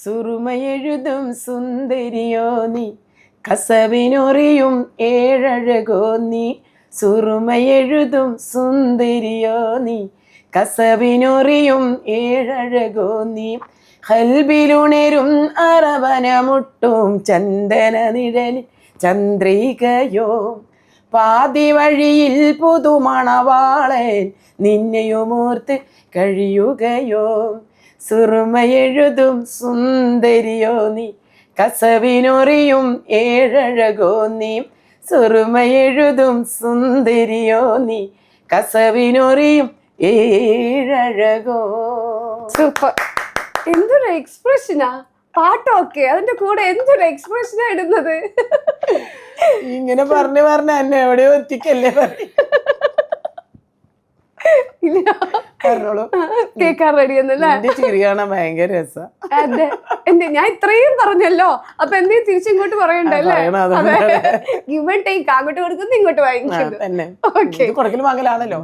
സുറുമയെഴുതും സുന്ദരിയോ നീ, കസവിനൊറിയും ഏഴഴകോ നീ. സുറുമയെഴുതും സുന്ദരിയോ നീ, കസവിനൊറിയും ഏഴഴകോ നീ. കൽബിലുണരും അറവനമുട്ടും ചന്ദന നിഴലിൽ ചന്ദ്രികയോ. പാതി വഴിയിൽ പുതുമണവാളൻ നിന്നെയുമോർത്ത് കഴിയുകയോ. സുറുമയെഴുതും സുന്ദരിയോ നീ, കസവിനൊറിയും ഏഴഴകോ നീ. സുറുമയെഴുതും സുന്ദരിയോ നീ, കസവിനൊറിയും ഏഴഴകോ. സൂപ്പർ. എന്തൊരു എക്സ്പ്രഷനാ. പാട്ടൊക്കെ അതിന്റെ കൂടെ എന്തൊരു എക്സ്പ്രഷനാ ഇടുന്നത്. ഇങ്ങനെ പറഞ്ഞു പറഞ്ഞ എന്നെ എവിടെയോ എത്തിക്കല്ലേ. പറഞ്ഞോളൂ. കേക്കാൻ റെഡിയെന്നല്ലേ. ചിരി കാണാൻ ഭയങ്കര രസാ. അതെ, ഞാൻ ഇത്രയും പറഞ്ഞല്ലോ, അപ്പൊ എന്തെങ്കിലും തിരിച്ചിങ്ങോട്ട് പറയണ്ടല്ലേ. ഗിവ് ആൻഡ് ടേക്ക്, അങ്ങോട്ട് കൊടുക്കുന്നു ഇങ്ങോട്ട് വാങ്ങിക്കുന്നു. കൊടുക്കലും വാങ്ങലാണല്ലോ.